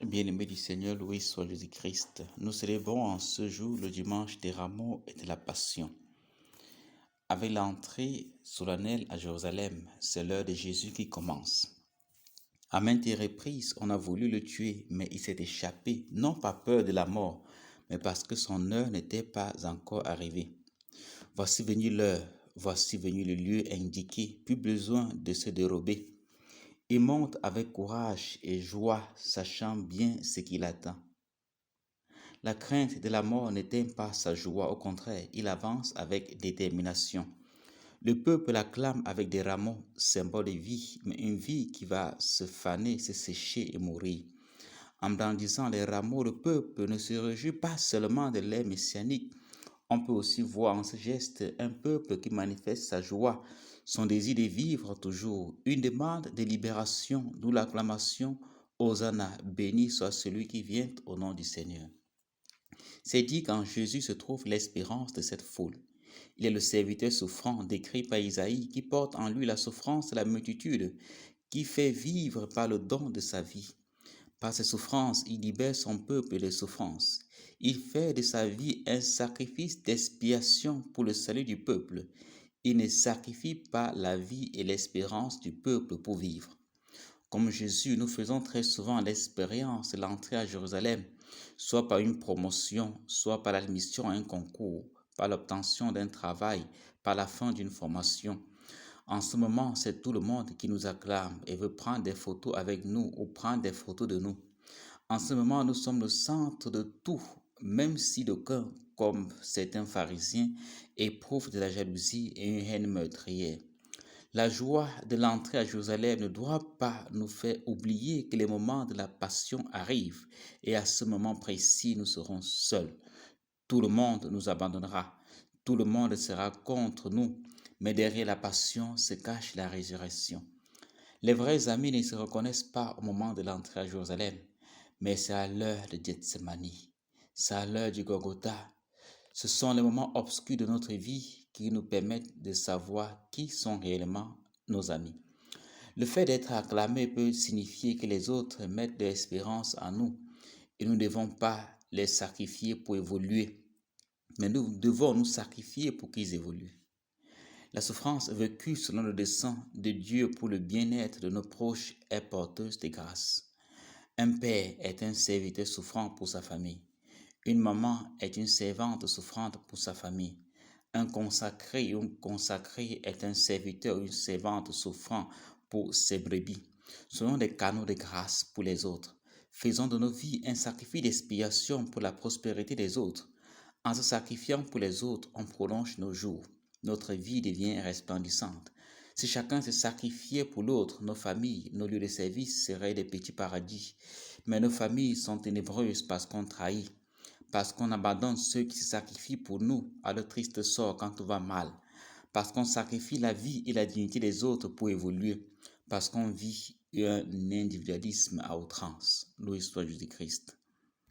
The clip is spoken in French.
Bien-aimé du Seigneur, loué soit Jésus-Christ. Nous célébrons en ce jour le dimanche des rameaux et de la Passion. Avec l'entrée solennelle à Jérusalem, c'est l'heure de Jésus qui commence. À maintes reprises, on a voulu le tuer, mais il s'est échappé, non par peur de la mort, mais parce que son heure n'était pas encore arrivée. Voici venu l'heure, voici venu le lieu indiqué, plus besoin de se dérober. Il monte avec courage et joie, sachant bien ce qu'il attend. La crainte de la mort n'éteint pas sa joie, au contraire, il avance avec détermination. Le peuple l'acclame avec des rameaux, symbole de vie, mais une vie qui va se faner, se sécher et mourir. En brandissant les rameaux, le peuple ne se réjouit pas seulement de l'ère messianique. On peut aussi voir en ce geste un peuple qui manifeste sa joie, son désir de vivre toujours, une demande de libération, d'où l'acclamation Hosanna, béni soit celui qui vient au nom du Seigneur. C'est dit qu'en Jésus se trouve l'espérance de cette foule. Il est le serviteur souffrant décrit par Isaïe qui porte en lui la souffrance de la multitude, qui fait vivre par le don de sa vie. Par ses souffrances, il libère son peuple des souffrances. Il fait de sa vie un sacrifice d'expiation pour le salut du peuple. Il ne sacrifie pas la vie et l'espérance du peuple pour vivre. Comme Jésus, nous faisons très souvent l'expérience de l'entrée à Jérusalem, soit par une promotion, soit par l'admission à un concours, par l'obtention d'un travail, par la fin d'une formation. En ce moment, c'est tout le monde qui nous acclame et veut prendre des photos avec nous ou prendre des photos de nous. En ce moment, nous sommes le centre de tout, même si d'aucuns, comme certains pharisiens, éprouvent de la jalousie et une haine meurtrière. La joie de l'entrée à Jérusalem ne doit pas nous faire oublier que les moments de la passion arrivent et à ce moment précis, nous serons seuls. Tout le monde nous abandonnera, tout le monde sera contre nous, mais derrière la passion se cache la résurrection. Les vrais amis ne se reconnaissent pas au moment de l'entrée à Jérusalem, mais c'est à l'heure de Gethsemane, c'est à l'heure du Golgotha. Ce sont les moments obscurs de notre vie qui nous permettent de savoir qui sont réellement nos amis. Le fait d'être acclamé peut signifier que les autres mettent de l'espérance en nous et nous ne devons pas les sacrifier pour évoluer, mais nous devons nous sacrifier pour qu'ils évoluent. La souffrance vécue selon le dessein de Dieu pour le bien-être de nos proches est porteuse de grâce. Un père est un serviteur souffrant pour sa famille. Une maman est une servante souffrante pour sa famille. Un consacré ou une consacrée est un serviteur ou une servante souffrant pour ses brebis. Soyons des canaux de grâce pour les autres. Faisons de nos vies un sacrifice d'expiation pour la prospérité des autres. En se sacrifiant pour les autres, on prolonge nos jours. Notre vie devient resplendissante. Si chacun se sacrifiait pour l'autre, nos familles, nos lieux de service seraient des petits paradis. Mais nos familles sont ténébreuses parce qu'on trahit, parce qu'on abandonne ceux qui se sacrifient pour nous à leur triste sort quand tout va mal, parce qu'on sacrifie la vie et la dignité des autres pour évoluer, parce qu'on vit un individualisme à outrance. Loué soit Jésus-Christ.